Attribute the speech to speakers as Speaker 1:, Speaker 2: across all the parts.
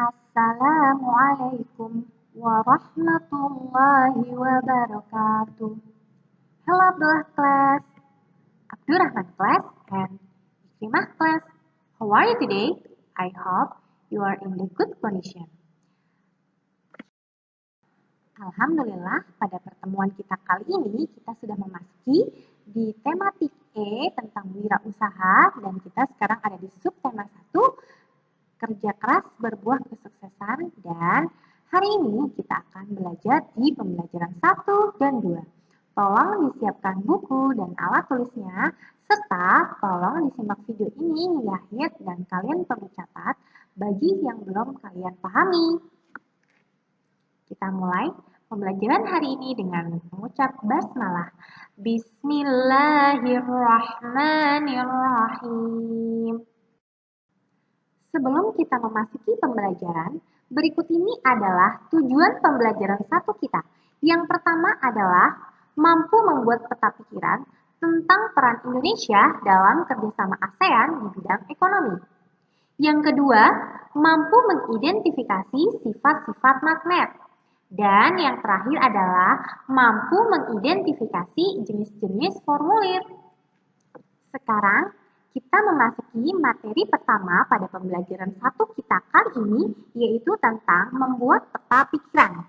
Speaker 1: Assalamualaikum warahmatullahi wabarakatuh. Hello Abdullah class, Abdurrahman class, and Ikrimah class. How are you today? I hope you are in the good condition. Alhamdulillah, pada pertemuan kita kali ini kita sudah memasuki di tematik E tentang wirausaha dan kita sekarang ada di subtema 1 kerja keras berbuah kesuksesan dan hari ini kita akan belajar di pembelajaran 1 dan 2. Tolong disiapkan buku dan alat tulisnya serta tolong disimak video ini hingga akhir dan kalian perlu catat bagi yang belum kalian pahami. Kita mulai pembelajaran hari ini dengan mengucap basmalah. Bismillahirrahmanirrahim. Sebelum kita memasuki pembelajaran, berikut ini adalah tujuan pembelajaran 1 kita. Yang pertama adalah mampu membuat peta pikiran tentang peran Indonesia dalam kerjasama ASEAN di bidang ekonomi. Yang kedua, mampu mengidentifikasi sifat-sifat magnet. Dan yang terakhir adalah mampu mengidentifikasi jenis-jenis formulir. Sekarang, kita memasuki materi pertama pada pembelajaran 1 kita kali ini, yaitu tentang membuat peta pikiran.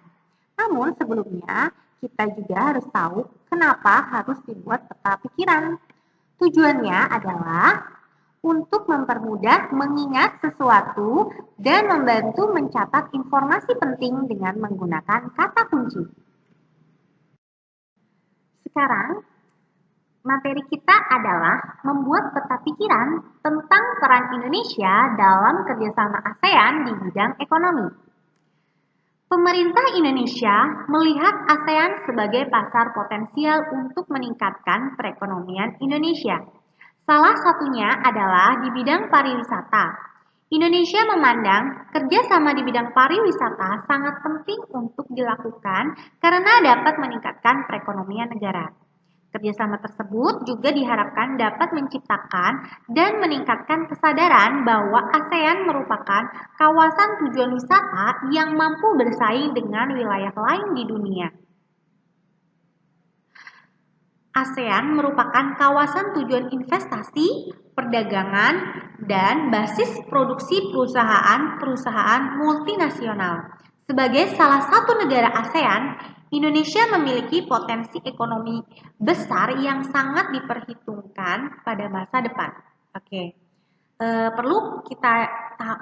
Speaker 1: Namun sebelumnya, kita juga harus tahu kenapa harus dibuat peta pikiran. Tujuannya adalah untuk mempermudah mengingat sesuatu dan membantu mencatat informasi penting dengan menggunakan kata kunci. Sekarang, materi kita adalah membuat peta pikiran tentang peran Indonesia dalam kerjasama ASEAN di bidang ekonomi. Pemerintah Indonesia melihat ASEAN sebagai pasar potensial untuk meningkatkan perekonomian Indonesia. Salah satunya adalah di bidang pariwisata. Indonesia memandang kerjasama di bidang pariwisata sangat penting untuk dilakukan karena dapat meningkatkan perekonomian negara. Kerjasama tersebut juga diharapkan dapat menciptakan dan meningkatkan kesadaran bahwa ASEAN merupakan kawasan tujuan wisata yang mampu bersaing dengan wilayah lain di dunia. ASEAN merupakan kawasan tujuan investasi, perdagangan, dan basis produksi perusahaan multinasional. Sebagai salah satu negara ASEAN, Indonesia memiliki potensi ekonomi besar yang sangat diperhitungkan pada masa depan. Perlu kita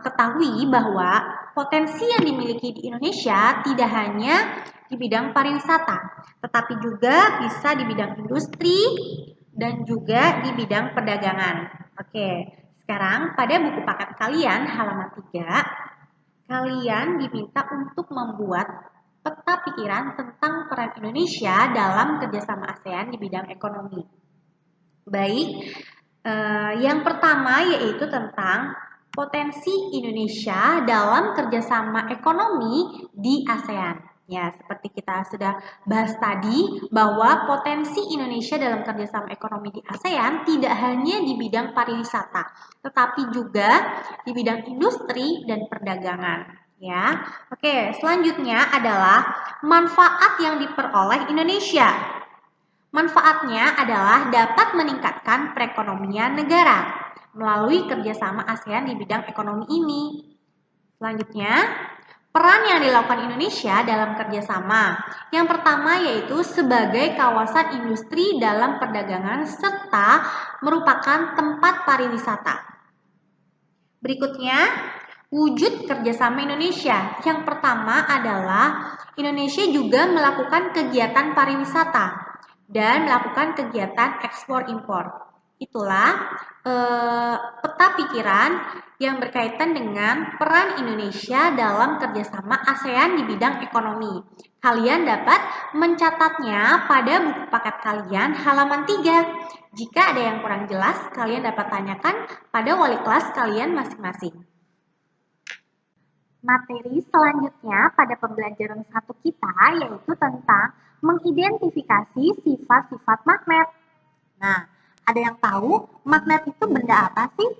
Speaker 1: ketahui bahwa potensi yang dimiliki di Indonesia tidak hanya di bidang pariwisata, tetapi juga bisa di bidang industri dan juga di bidang perdagangan. Sekarang pada buku paket kalian halaman 3, kalian diminta untuk membuat peta pikiran tentang peran Indonesia dalam kerjasama ASEAN di bidang ekonomi. Baik, yang pertama yaitu tentang potensi Indonesia dalam kerjasama ekonomi di ASEAN. Ya, seperti kita sudah bahas tadi bahwa potensi Indonesia dalam kerjasama ekonomi di ASEAN tidak hanya di bidang pariwisata, tetapi juga di bidang industri dan perdagangan. Ya, selanjutnya adalah manfaat yang diperoleh Indonesia. Manfaatnya adalah dapat meningkatkan perekonomian negara melalui kerjasama ASEAN di bidang ekonomi ini. Selanjutnya, peran yang dilakukan Indonesia dalam kerjasama. Yang pertama yaitu sebagai kawasan industri dalam perdagangan serta merupakan tempat pariwisata. Berikutnya, wujud kerjasama Indonesia. Yang pertama adalah Indonesia juga melakukan kegiatan pariwisata dan melakukan kegiatan ekspor-impor. Itulah peta pikiran yang berkaitan dengan peran Indonesia dalam kerjasama ASEAN di bidang ekonomi. Kalian dapat mencatatnya pada buku paket kalian halaman 3. Jika ada yang kurang jelas, kalian dapat tanyakan pada wali kelas kalian masing-masing. Materi selanjutnya pada pembelajaran 1 kita yaitu tentang mengidentifikasi sifat-sifat magnet. Nah, ada yang tahu magnet itu benda apa sih?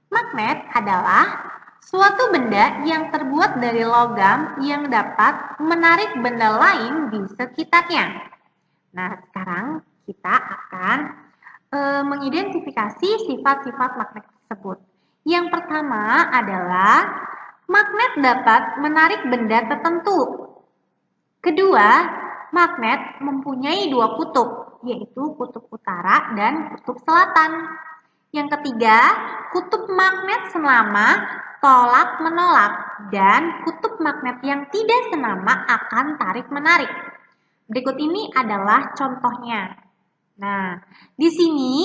Speaker 1: Magnet adalah Suatu benda yang terbuat dari logam yang dapat menarik benda lain di sekitarnya. Nah, sekarang kita akan mengidentifikasi sifat-sifat magnet tersebut. Yang pertama adalah magnet dapat menarik benda tertentu. Kedua, magnet mempunyai dua kutub, yaitu kutub utara dan kutub selatan. Yang ketiga, kutub magnet senama tolak-menolak dan kutub magnet yang tidak senama akan tarik-menarik. Berikut ini adalah contohnya. Nah, di sini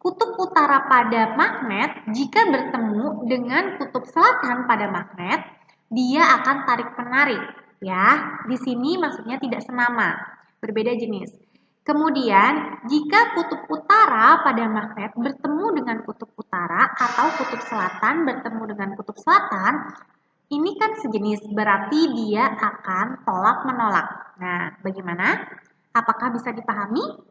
Speaker 1: kutub utara pada magnet jika bertemu dengan kutub selatan pada magnet, dia akan tarik-menarik. Ya, di sini maksudnya tidak senama, berbeda jenis. Kemudian, jika kutub utara pada magnet bertemu dengan kutub utara atau kutub selatan bertemu dengan kutub selatan, ini kan sejenis, berarti dia akan tolak-menolak. Nah, bagaimana? Apakah bisa dipahami?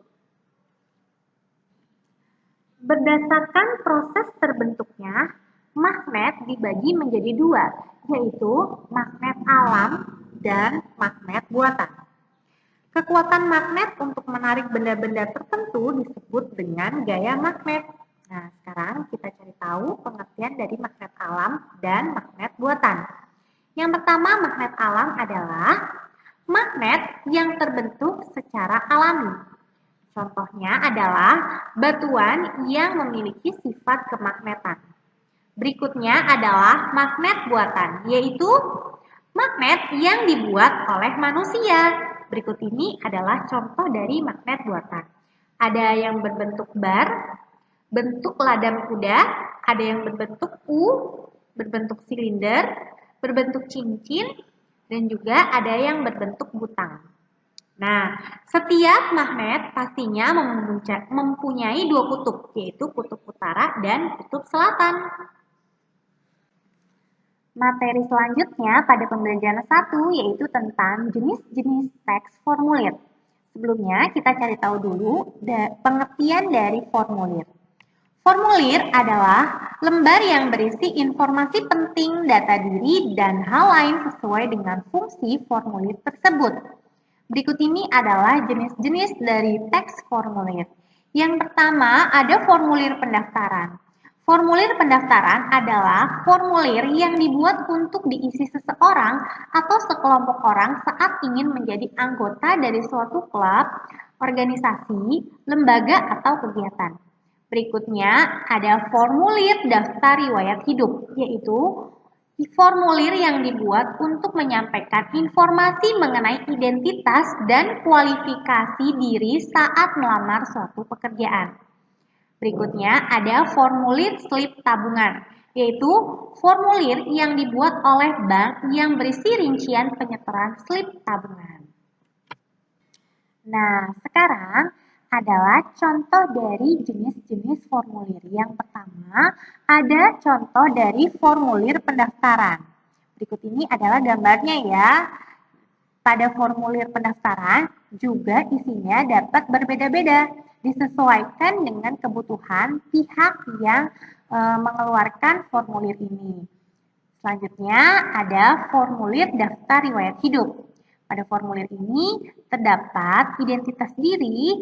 Speaker 1: Berdasarkan proses terbentuknya, magnet dibagi menjadi dua, yaitu magnet alam dan magnet buatan. Kekuatan magnet untuk menarik benda-benda tertentu disebut dengan gaya magnet. Nah, sekarang kita cari tahu pengertian dari magnet alam dan magnet buatan. Yang pertama, magnet alam adalah magnet yang terbentuk secara alami. Contohnya adalah batuan yang memiliki sifat kemagnetan. Berikutnya adalah magnet buatan, yaitu magnet yang dibuat oleh manusia. Berikut ini adalah contoh dari magnet buatan. Ada yang berbentuk bar, bentuk ladang kuda, ada yang berbentuk U, berbentuk silinder, berbentuk cincin, dan juga ada yang berbentuk butang. Nah, setiap magnet pastinya mempunyai dua kutub, yaitu kutub utara dan kutub selatan. Materi selanjutnya pada pembelajaran 1 yaitu tentang jenis-jenis teks formulir. Sebelumnya kita cari tahu dulu pengertian dari formulir. Formulir adalah lembar yang berisi informasi penting, data diri, dan hal lain sesuai dengan fungsi formulir tersebut. Berikut ini adalah jenis-jenis dari teks formulir. Yang pertama ada formulir pendaftaran. Formulir pendaftaran adalah formulir yang dibuat untuk diisi seseorang atau sekelompok orang saat ingin menjadi anggota dari suatu klub, organisasi, lembaga, atau kegiatan. Berikutnya ada formulir daftar riwayat hidup, yaitu formulir yang dibuat untuk menyampaikan informasi mengenai identitas dan kualifikasi diri saat melamar suatu pekerjaan. Berikutnya ada formulir slip tabungan, yaitu formulir yang dibuat oleh bank yang berisi rincian penyetoran slip tabungan. Nah, sekarang adalah contoh dari jenis-jenis formulir. Yang pertama, ada contoh dari formulir pendaftaran. Berikut ini adalah gambarnya ya. Pada formulir pendaftaran juga isinya dapat berbeda-beda, disesuaikan dengan kebutuhan pihak yang mengeluarkan formulir ini. Selanjutnya ada formulir daftar riwayat hidup. Pada formulir ini terdapat identitas diri,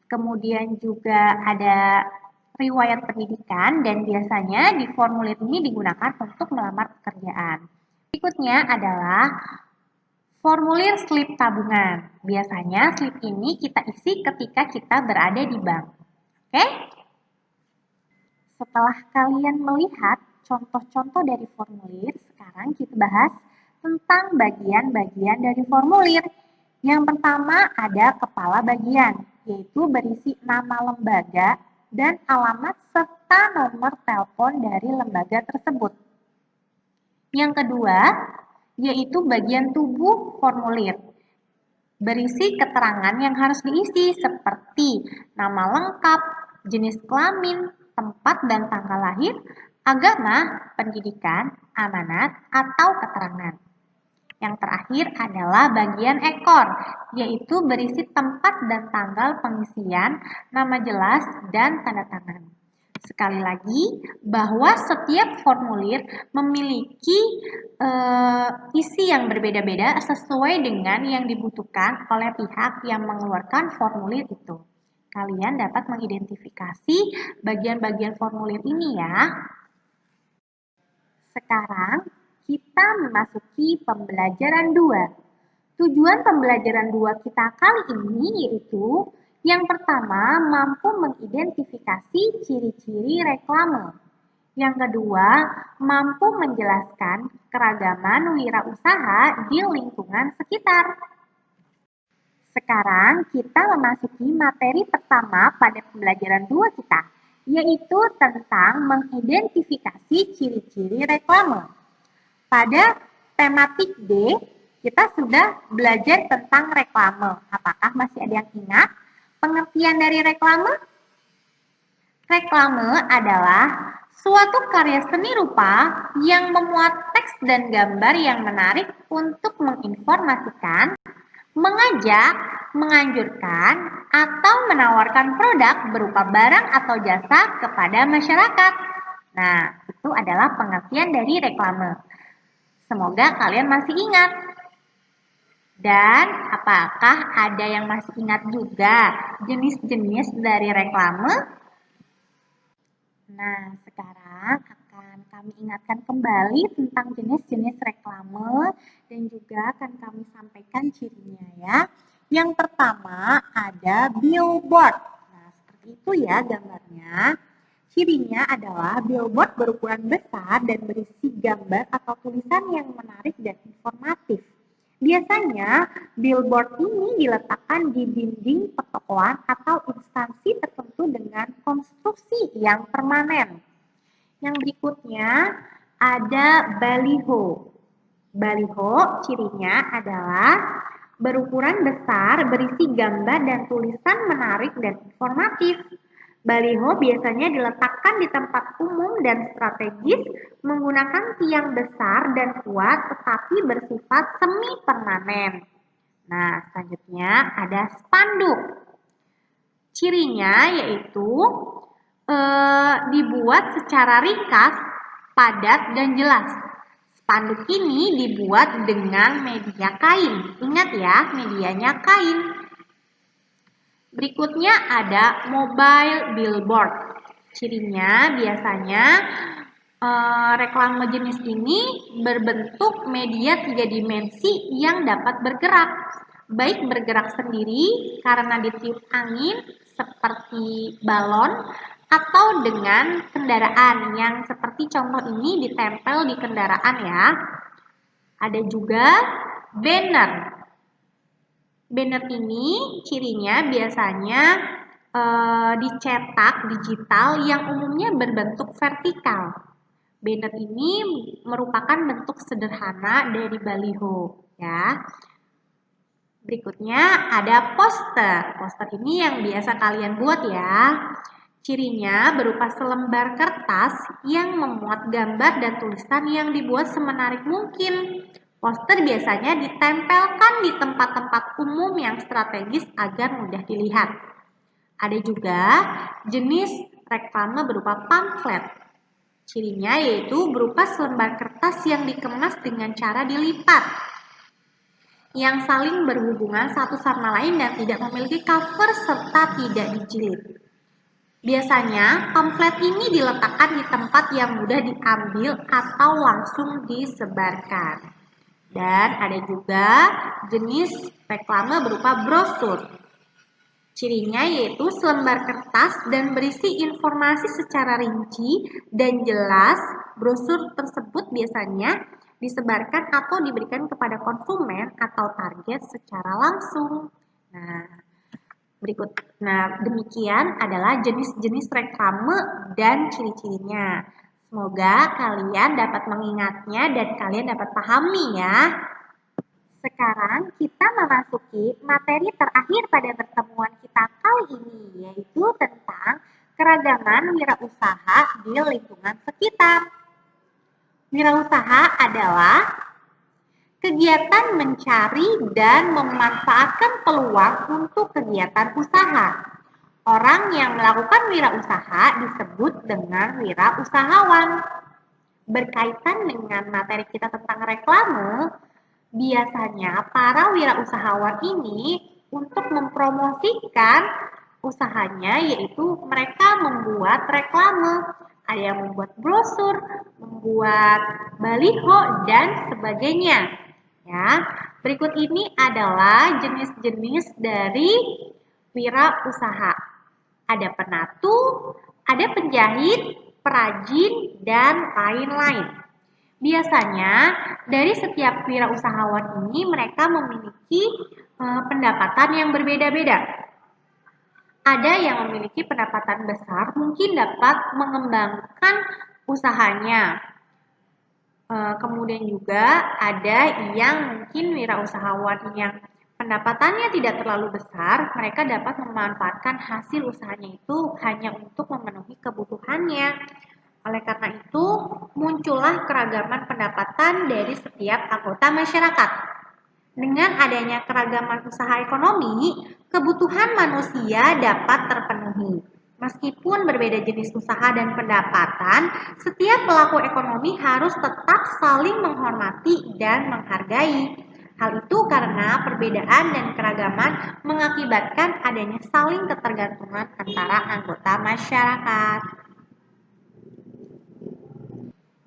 Speaker 1: kemudian juga ada riwayat pendidikan, dan biasanya di formulir ini digunakan untuk melamar pekerjaan. Berikutnya adalah formulir slip tabungan. Biasanya slip ini kita isi ketika kita berada di bank. Oke? Setelah kalian melihat contoh-contoh dari formulir, sekarang kita bahas tentang bagian-bagian dari formulir. Yang pertama ada kepala bagian, yaitu berisi nama lembaga dan alamat serta nomor telepon dari lembaga tersebut. Yang kedua, yaitu bagian tubuh formulir, berisi keterangan yang harus diisi seperti nama lengkap, jenis kelamin, tempat dan tanggal lahir, agama, pendidikan, amanat, atau keterangan. Yang terakhir adalah bagian ekor, yaitu berisi tempat dan tanggal pengisian, nama jelas, dan tanda tangan. Sekali lagi, bahwa setiap formulir memiliki isi yang berbeda-beda sesuai dengan yang dibutuhkan oleh pihak yang mengeluarkan formulir itu. Kalian dapat mengidentifikasi bagian-bagian formulir ini ya. Sekarang kita memasuki pembelajaran 2. Tujuan pembelajaran 2 kita kali ini yaitu yang pertama, mampu mengidentifikasi ciri-ciri reklame. Yang kedua, mampu menjelaskan keragaman wirausaha di lingkungan sekitar. Sekarang kita memasuki materi pertama pada pembelajaran 2 kita, yaitu tentang mengidentifikasi ciri-ciri reklame. Pada tematik D, kita sudah belajar tentang reklame. Apakah masih ada yang ingat pengertian dari reklame? Reklame adalah suatu karya seni rupa yang memuat teks dan gambar yang menarik untuk menginformasikan, mengajak, menganjurkan, atau menawarkan produk berupa barang atau jasa kepada masyarakat. Nah, itu adalah pengertian dari reklame. Semoga kalian masih ingat. Dan apakah ada yang masih ingat juga jenis-jenis dari reklame? Nah, sekarang akan kami ingatkan kembali tentang jenis-jenis reklame dan juga akan kami sampaikan cirinya ya. Yang pertama ada billboard. Nah, seperti itu ya gambarnya. Cirinya adalah billboard berukuran besar dan berisi gambar atau tulisan yang menarik dan informatif. Biasanya, billboard ini diletakkan di dinding pertokoan atau instansi tertentu dengan konstruksi yang permanen. Yang berikutnya ada baliho. Baliho cirinya adalah berukuran besar, berisi gambar dan tulisan menarik dan informatif. Baliho biasanya diletakkan di tempat umum dan strategis menggunakan tiang besar dan kuat tetapi bersifat semi permanen. Nah, selanjutnya ada spanduk. Cirinya yaitu dibuat secara ringkas, padat, dan jelas. Spanduk ini dibuat dengan media kain. Ingat ya, medianya kain. Berikutnya ada mobile billboard. Cirinya biasanya reklame jenis ini berbentuk media 3 dimensi yang dapat bergerak. Baik bergerak sendiri karena ditiup angin seperti balon atau dengan kendaraan yang seperti contoh ini ditempel di kendaraan ya. Ada juga banner. Banner ini cirinya biasanya dicetak digital yang umumnya berbentuk vertikal. Banner ini merupakan bentuk sederhana dari baliho ya. Berikutnya ada poster. Poster ini yang biasa kalian buat ya. Cirinya berupa selembar kertas yang memuat gambar dan tulisan yang dibuat semenarik mungkin. Poster biasanya ditempelkan di tempat-tempat umum yang strategis agar mudah dilihat. Ada juga jenis reklame berupa pamflet. Cirinya yaitu berupa selembar kertas yang dikemas dengan cara dilipat, yang saling berhubungan satu sama lain dan tidak memiliki cover serta tidak dijilid. Biasanya, pamflet ini diletakkan di tempat yang mudah diambil atau langsung disebarkan. Dan ada juga jenis reklame berupa brosur. Cirinya yaitu selembar kertas dan berisi informasi secara rinci dan jelas. Brosur tersebut biasanya disebarkan atau diberikan kepada konsumen atau target secara langsung. Nah, demikian adalah jenis-jenis reklame dan ciri-cirinya. Semoga kalian dapat mengingatnya dan kalian dapat pahami ya. Sekarang kita memasuki materi terakhir pada pertemuan kita kali ini, yaitu tentang keragaman wirausaha di lingkungan sekitar. Wirausaha adalah kegiatan mencari dan memanfaatkan peluang untuk kegiatan usaha. Orang yang melakukan wirausaha disebut dengan wirausahawan. Berkaitan dengan materi kita tentang reklame, biasanya para wirausahawan ini untuk mempromosikan usahanya yaitu mereka membuat reklame. Ada yang membuat brosur, membuat baliho dan sebagainya. Ya, berikut ini adalah jenis-jenis dari wirausaha. Ada penatu, ada penjahit, perajin, dan lain-lain. Biasanya dari setiap wirausahawan ini mereka memiliki pendapatan yang berbeda-beda. Ada yang memiliki pendapatan besar, mungkin dapat mengembangkan usahanya. Kemudian juga ada yang mungkin wirausahawan yang pendapatannya tidak terlalu besar, mereka dapat memanfaatkan hasil usahanya itu hanya untuk memenuhi kebutuhannya. Oleh karena itu, muncullah keragaman pendapatan dari setiap anggota masyarakat. Dengan adanya keragaman usaha ekonomi, kebutuhan manusia dapat terpenuhi. Meskipun berbeda jenis usaha dan pendapatan, setiap pelaku ekonomi harus tetap saling menghormati dan menghargai. Hal itu karena perbedaan dan keragaman mengakibatkan adanya saling ketergantungan antara anggota masyarakat.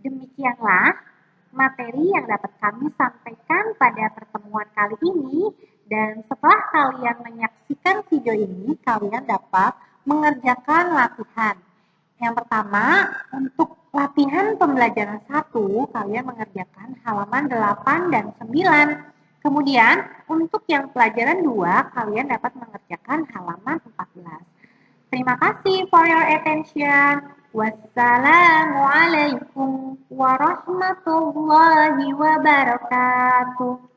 Speaker 1: Demikianlah materi yang dapat kami sampaikan pada pertemuan kali ini, dan setelah kalian menyaksikan video ini, kalian dapat mengerjakan latihan. Yang pertama, untuk latihan pembelajaran 1, kalian mengerjakan halaman 8 dan 9. Kemudian, untuk yang pelajaran 2, kalian dapat mengerjakan halaman 14. Terima kasih for your attention. Wassalamualaikum warahmatullahi wabarakatuh.